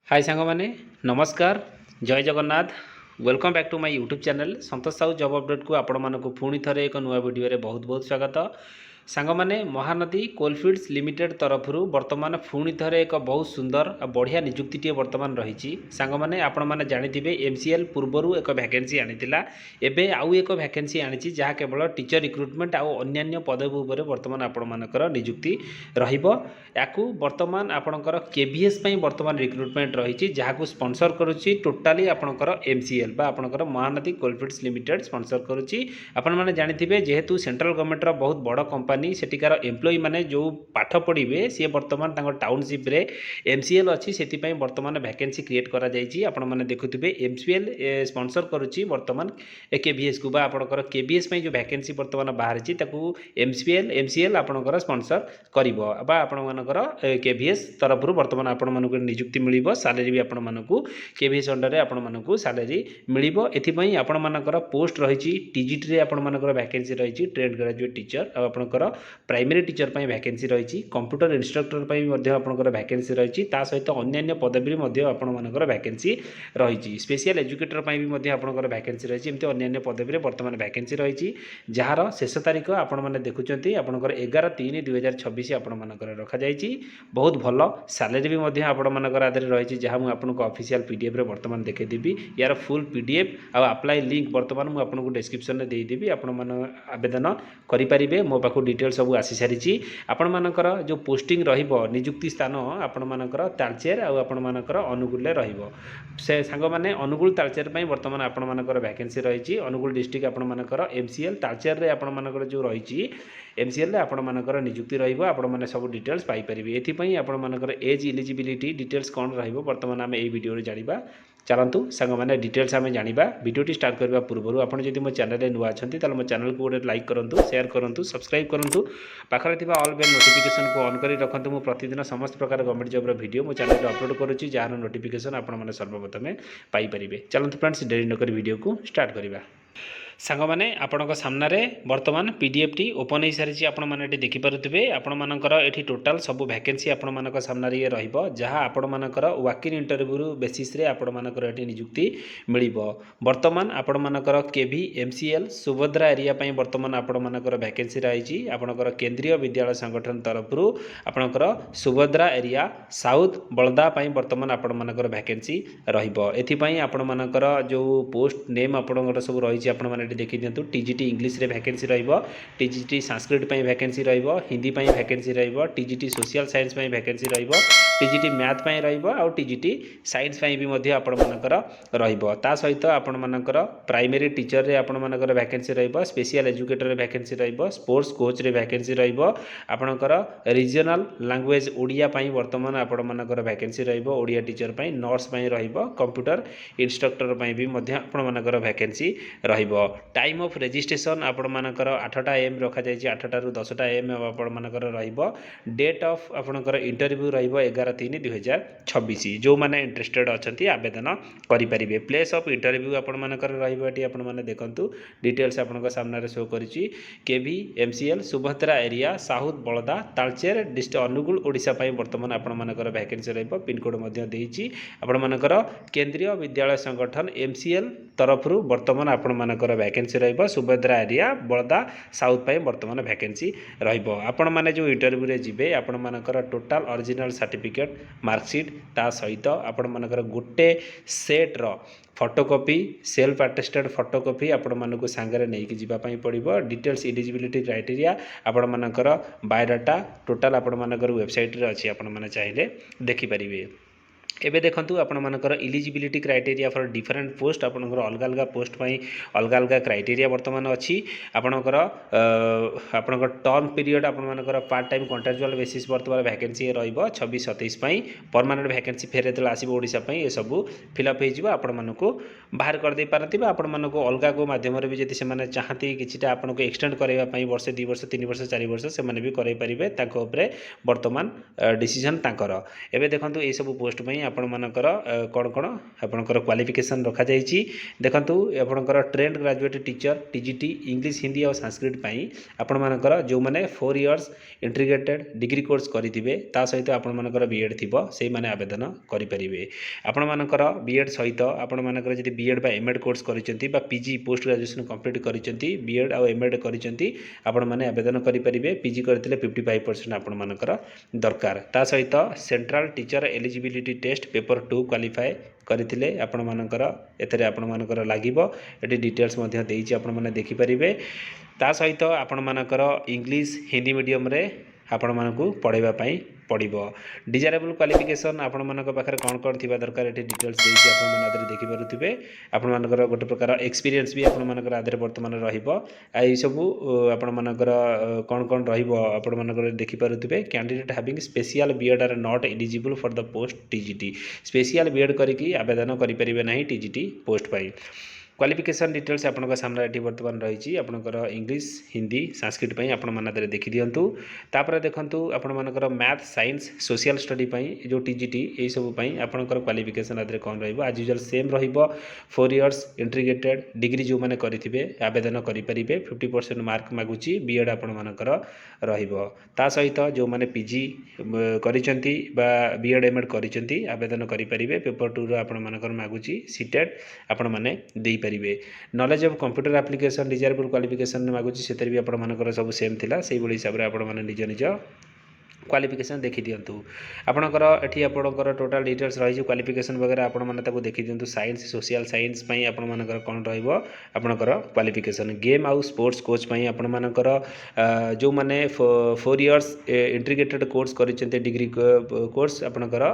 हाय सांग माने नमस्कार जय Jagannath welcome back to my YouTube channel Santosh Sahu job update को आपण मानक पुणी थरे एक नुआ वीडियो रे बहुत बहुत स्वागत। सांग माने महानदी कोलफिल्ड्स लिमिटेड तरफ वर्तमान पुणी थरे एक बहुत सुंदर और बढ़िया नियुक्ति वर्तमान रही। सांग माने आपण माने जानिथिबे एमसीएल पूर्वरु एक वैकेंसी आनिथिला एबे आउ एक वैकेंसी आनिछि जहाँ केवल टीचर रिक्रुटमेंट आउ अन्य पदवी उपर वर्तमान आपण मानकर नियुक्ति रहिबो। याकू वर्तमान आपणकर केवीएस पई वर्तमान रिक्रुटमेंट रही जहाँ स्पॉन्सर करुच्ची टोटाली आपणकर एमसीएल बा आपणकर महानदी कोलफिल्ड्स लिमिटेड स्पॉन्सर करुच्ची। आपण माने जानिथिबे जेहेतु सेंट्रल गवर्नमेंट रो बहुत बड़ कंपनी सेटिकार एम्प्लॉई माने जो पाठ पढ़िबे सी वर्तमान तांको टाउनशिप रे एमसीएल अछि सेति पई वर्तमान वैकेंसी क्रिएट करा जायछि। आपण माने देखुथिबे एमसीएल स्पॉन्सर करुच्ची वर्तमान केवीएस को बा आपणकर केवीएस पई जो वैकेंसी वर्तमान बाहर छि ताकू एमसीएल आपणकर स्पॉन्सर करिवो बा आपण मानकर केवीएस तरफ वर्तमान आपण मानक नियुक्ति मिलिबो। सैलरी भी आपण मानक केवीएस अंडर रे आपण मानक सैलरी मिलिबो। एथि पई आपण मानकर पोस्ट रहिछि टीजीटी रे आपण मानकर वैकेंसी रहिछि ट्रेड ग्रेजुएट टीचर आ आपणकर प्राइमरी टीचर पई वैकेंसी रहिछि कंप्यूटर इंस्ट्रक्टर पई मध्ये आपणकर वैकेंसी रहिछि ता सहित अन्य पदवी मध्ये आपण मानकर वैकेंसी रहिछि स्पेशल एजुकेटर पई भी मध्ये आपणकर वैकेंसी रहिछि एमति अन्य पदवी रे वर्तमान वैकेंसी रहिछि जहार शेष तारीख आपण माने देखुचंती आपणकर 11/3/2026 आपण मानकर रखा जायछि। बहुत भल सैलरी भी मध्य आपण मानकर आदि रही जहाँ मुझे आपको ऑफिशियल पीडीएफ रे वर्तमान देखेदेवी यार फुल पीडीएफ आ अप्लाई लिंक वर्तमान मुझे आपको डिस्क्रिप्शन में देदेवी आपण मान आवेदन करेंगे। मो पाक डिटेल सब आसी सारी आपण मानकर जो पोस्टिंग रहिबो नियुक्ति स्थान आपण मानकर तालचेर आ आपण मानकर अनुगुल रहिबो से सांग माने अनुगुल तालचेर पई वर्तमान आपण मानकर वैकेंसी रही अनुगुल डिस्ट्रिक्ट आपण मानकर एमसीएल तालचेर रे आपण मानकर जो रही एमसीएल रे आपण मानकर नियुक्ति रहिबो आपण माने सब डिटेल्स पाई परिबे। एथि पई आपण मानकर एज एलिजिबिलिटी डिटेल्स कौन रहिबो वर्तमान आम एई वीडियो रे जानिबा। चलतु सांग माने डिटेल्स आम जानिबा। वीडियोटी स्टार्ट करबा पूर्व आपण जदि मो चैनल रे नुआ अछंती ताले मो चैनल को गोटे लाइक करंतु शेयर करंतु सब्सक्राइब करंतु पाखरे थिबा ऑल बेल नोटिफिकेशन को ऑन करी रखंतु। मो प्रतिदिन समस्त प्रकार गवर्नमेंट जॉब रो वीडियो मो चैनल रे अपलोड करूची जहार नोटिफिकेशन आपण माने सर्वप्रथमे पाई परिबे। चलतु फ्रेंड्स देरी न करी वीडियो को स्टार्ट करिबा। सांग माने आपणक सामने वर्तमान पीडीएफ टी ओपन हो सारी आपण मैंने देखी पारुथिबे। आपण मानकर एठी टोटाल सब वैकेंसी आपण मानक सामने ये रहिबो जहाँ आपण मानकर वॉक इन इंटरव्यू बेसिस रे आपण मानकर एठी नियुक्ति मिलिबो। वर्तमान आपण मानकर केवी एमसीएल सुभद्रा एरिया पई वर्तमान आपण मानकर वैकेंसी रही आपणकर केंद्रीय विद्यालय संगठन तरफ आपणकर सुभद्रा एरिया साउथ बलदा पई वर्तमान आपण मानकर वैकेंसी रहिबो। एथि पई आपण मानकर जो पोस्ट नेम आपणकर सब रही आपण माने देखी दिंतु टीजीटी इंग्लिश रे वैकेंसी रहिबो टीजीटी संस्कृत पई वैकेंसी रहिबो हिंदी पई वैकेंसी रहिबो टीजीटी सोशल साइंस पई वैकेंसी रहिबो टीजीटी मैथ पई रहिबो आ टीजीटी साइंस पई भी मध्ये आपण मानकर रहिबो। ता सहित आपण मानकर प्राइमरी टीचर रे आपण मानकर वैकेंसी रहिबो स्पेशल एजुकेटर रे वैकेंसी रहिबो स्पोर्ट्स कोच रे वैकेंसी रहिबो आपणकर रीजनल लैंग्वेज ओडिया पई वर्तमान आपण मानकर वैकेंसी रहिबो ओडिया टीचर पई नर्स पई रहिबो कंप्यूटर इंस्ट्रक्टर पई भी मध्ये आपण मानकर वैकेंसी रहिबो। टाइम ऑफ रजिस्ट्रेशन आपण मानकर 8टा एम रखा जायछि 8टा रु 10टा एम आपण मानकर रहिबो। डेट ऑफ आपणकर इंटरव्यू रहिबो 11/3/2026 जो माने इंटरेस्टेड अछंती आवेदन करि परिबे। प्लेस ऑफ इंटरव्यू आपण मानकर रहिबो एटी आपण माने देखंतु डिटेल्स आपनका सामने रे शो करिछि केवी एमसीएल सुभद्रा एरिया साउथ बलदा तालचेर डिस्ट्रिक्ट अनुगुल ओडिसा पई वर्तमान आपण मानकर वैकेंसी रहिबो पिन कोड मध्ये देइछि आपण मानकर केंद्रीय विद्यालय संगठन एमसीएल तरफ वर्तमान आपण मानकर वैकेंसी रहिबो सुभद्रा एरिया बलदा साउथ पई वर्तमान वैकेंसी रहिबो। आपण माने जो इंटरव्यू रे जिबे आपण मानकर टोटल ओरिजिनल सर्टिफिकेट मार्कशीट ता सहित आपण मानकर गोटे सेट रो फोटोकॉपी सेल्फ अटेस्टेड फोटोकॉपी आपण मानक सांगरे नेकी जिबा पई पड़िबो। डिटेल्स एलिजिबिलिटी क्राइटेरिया आपण मानकर बायोडाटा टोटल आपण मानकर वेबसाइट रे अछि आपण माने चाहिले देखि परिबे। एबे देखंतु आपण मानकर eligibility criteria for different post आपनकर अलग अलग पोस्ट पई अलग अलग क्राइटेरिया वर्तमान अछि आपनकर आपनकर टर्म पीरियड आपण मानकर पार्ट टाइम कॉन्ट्रैक्चुअल बेसिस वर्तमान वैकेंसी रहइबो 26-27 पई परमानेंट वैकेंसी फेरे तला आसीबो ओडिसा पई ए सब फिलअप हे जिवो आपण मानको बाहर कर दे पारतिबा आपण मानको अलगा को माध्यम रे भी जति से माने चाहती किछिटा आपनको एक्सटेंड करैबा पई वर्ष 2 वर्ष 3 वर्ष 4 वर्ष से माने भी करै परिबे ताको ऊपर वर्तमान डिसीजन ताकर। एबे देखंतु ए सब पोस्ट पई आपण मानकर कौन कौन आपणकर क्वालिफिकेशन रखा जाइए देखंतु आपणकर trained graduate teacher TGT English Hindi और संस्कृत आपण मानकर जो मैंने 4 इयर्स इंटीग्रेटेड डिग्री कोर्स करेंगे ता सहित आपण मानकर बीएड थी से मैंने आवेदन करेंगे आपण मानकर बीएड सहित आपण मानकर जदि बीएड बा एमएड कोर्स करिसेंती बा पीजी पोस्ट ग्रेजुएशन कंप्लीट करिसेंती बीएड और एमएड करिसेंती आपण माने आवेदन करेंगे पीजी करथिले 55% आपण मानकर दरकार ता सहित central teacher eligibility test paper 2 qualify करथिले आपण मानकर एतरे आपण मानकर लागिबो एटी डिटेल्स मध्ये देइछि आपण माने देखि परिबे ता सहित आपण मानकर इंग्लिश हिंदी मीडियम रे आपण मानकु पढ़ाइबा पई पड़िबो डिजायरेबल क्वालिफिकेशन आपण मानक पाखरे कोन कोन थिबा दरकार एटी डिटेल्स देइछि आपण माने आदरे देखि पारुथिबे आपण मानकर गोटे प्रकार एक्सपीरियंस भी आपण मानकर आदरे वर्तमान रहिबो एई सब आपण मानकर कोन कोन रहिबो आपण मानकर देखि पारुथिबे candidate having special BEd are not eligible for the post TGT special BEd करिकि आवेदन करि परिबे नाही टीजीटी पोस्ट पई क्वालिफिकेशन डिटेल्स आपन सामने ये बर्तमान रही आपंकर इंग्लिश हिंदी संस्कृत पर आपण देखी दिंतु तापर देखु आपण मानकर मैथ साइंस सोशल स्टडी जो टीजीटी यही सब आपंकर क्वालिफिकेशन आदि कौन रज यूजुअल सेम रो4 इयर्स इंटीग्रेटेड डिग्री जो मैंने करेंगे आवेदन करेंगे 50% मार्क मागुची बीएड आपण मानकर ता सहित जो मैंने पीजी करिसेंती बा बीएड एमएड करिसेंती आवेदन करेंगे पेपर 2 आपण मानकर मागुची सीटेट आपण माने the knowledge of computer application desirable qualification मागुची से भी आपण मानकर सब सेम थिला सेही बड़ी हिसाब रे आपण माने निज निज क्वालिफिकेशन देखी दिंतु आपणकर एठी आपणकर टोटल डिटेल्स रही क्वालिफिकेशन वगैरह आपण माने ताको देखी दिंतु साइंस सोशल साइंस पई आपण मानकर कोन रहइबो आपणकर क्वालिफिकेशन गेम आउ स्पोर्ट्स कोच पई आपण मानकर जो माने 4 इयर्स इंटीग्रेटेड कोर्स करिसेंते डिग्री कोर्स आपणकर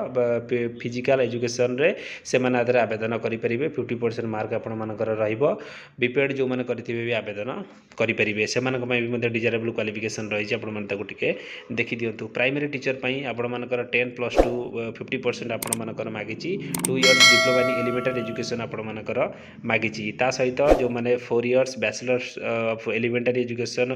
फिजिकल एजुकेशन रे से माने आदर आवेदन करि परिबे 50% मार्क आपण मानकर रहइबो बीपीएड जो माने करिथिबे भी आवेदन करि परिबे से मानक पई भी मध्ये डिजायरेबल क्वालिफिकेशन रही आपण माने ताको टिके देखि दिंतु प्राइमरी टीचर पई आपण मानकर 10+2 50% आपण मानकर मागिची 2 years diploma in elementary education आपण मानकर मागिची ता सहित जो माने 4 years bachelors of elementary education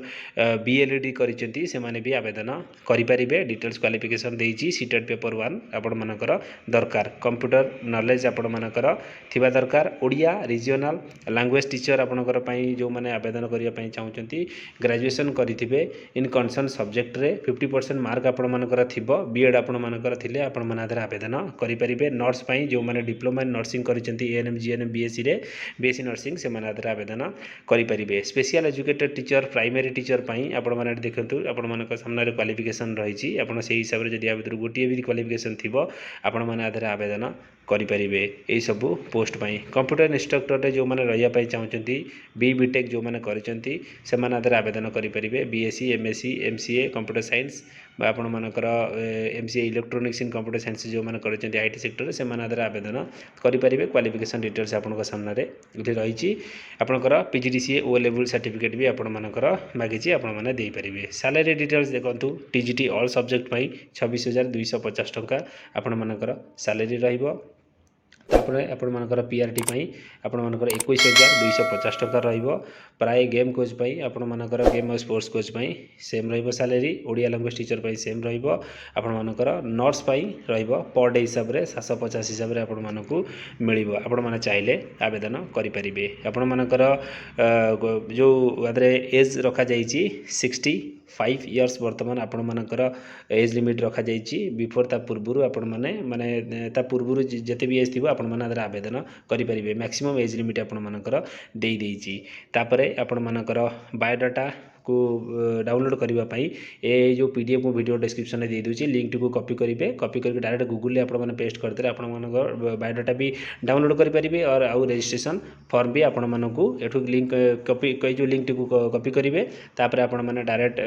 BElEd करिसेंती से माने भी आवेदन करि परिबे डिटेल्स क्वालिफिकेशन देइची सीटेट पेपर 1 आपण मानकर दरकार कंप्यूटर नॉलेज आपण मानकर थिबा दरकार ओडिया रीजनल लैंग्वेज टीचर आपणकर पई जो माने आवेदन करिया पई चाहुचंती ग्रेजुएशन करिथिबे इन कंसर्न सब्जेक्ट रे 50% मार्क आपण मानकर थिबो बीएड आपण मानकर थिले आपण माने आदर आवेदन करि परिबे नर्स पई जो माने डिप्लोमा इन नर्सिंग करिसेंती एएनएम जीएनएम बीएससी रे बीएससी नर्सिंग से माने आदर आवेदन करि परिबे special educated teacher primary teacher पई आपण माने देखंतु आपण मानकर सामने रे क्वालिफिकेशन रहिछि आपण सेही हिसाब रे जदि आबेदर गोटिए भी क्वालिफिकेशन थिबो आपण माने आदर आवेदन करेंगे यही सब पोस्ट पाई कंप्यूटर इंस्ट्रक्टर रे जो मैंने रहा चाहते बी बीटेक जो मैंने करते आवेदन करेंगे BSc MSc MCA computer science आपण मानकर एमसीए इलेक्ट्रोनिक्स इन कंप्यूटर साइंस जो मैंने करते आईटी सेक्टर से आवेदन करेंगे क्वालिफिकेशन डिटेल्स आपण सामने रही आपंकर पीजीडीसीए ओ लेवल सर्टिफिकेट भी आपण मानकर मागिची आपण माने दे परिबे सैलरी डिटेल्स देखंतु टीजीटी ऑल सब्जेक्ट पई 26,250 टंका आपण मानकर सैलरी रहिबो तापरे आपण मानकर पीआरटी पई आपण मानकर 21,250 टंका रहिबो प्राय गेम कोच पई आपण मानकर गेम और स्पोर्ट्स कोच पई सेम रहिबो सैलरी ओडिया लैंग्वेज टीचर पई सेम रहिबो आपण मानकर नर्स पई रहिबो पर डे हिसाब रे 750 हिसाब रे आपण मानकु मिलिबो आपण माने चाहिले आवेदन करि परिबे आपण मानकर जो आदरे एज रखा जाईची 65 इयर्स वर्तमान आपण मानकर एज लिमिट रखा जाईची बिफोर ता पूर्वरु आपण माने ता पूर्वरु जते भी एज थिबो आपण माने आदर आवेदन करि परिबे मैक्सिमम एज लिमिट आपण मानकर देई देईची तापरे आपण मानकर बायोडाटा को डाउनलोड करने ए जो पीडीएफ को वीडियो डिस्क्रिप्शन में दे दूसरी लिंक टी को कॉपी करेंगे कॉपी करके डायरेक्ट गूगल आप पेस्ट करते आप बायोडाटा भी डाउनलोड करेंगे और आउ रजिस्ट्रेशन फॉर्म भी आपण मानक एठू लिंक कॉपी कई जो लिंक टी को कॉपी करेंगे तापर आपण मैंने डायरेक्ट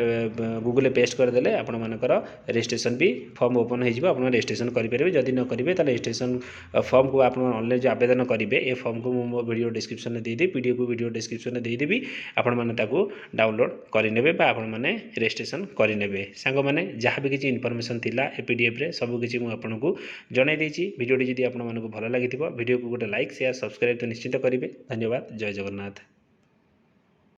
गूगल पेस्ट करदे आपण मानकर रजिस्ट्रेशन भी फॉर्म ओपन हो रजिस्ट्रेशन करेंगे जदि न करेंगे तो रजिस्ट्रेशन फॉर्म को आप ऑनलाइन जो आवेदन करेंगे ए फॉर्म को मो वीडियो डिस्क्रिप्शन में देदेवी पीडीएफ को वीडियो डिस्क्रिप्शन में देदेवी आपण मैंने डाउनलोड करेंगे आपण मैंने रजिस्ट्रेशन करेंगे सांग मैंने जहाँ भी किसी इनफॉरमेशन थिला ए पीडीएफ रे सब किसी मुझे आपको जन देती वीडियो जदि आपको भल लगी वीडियो को गोटे लाइक शेयर सब्सक्राइब तो निश्चित करेंगे धन्यवाद जय जगन्नाथ।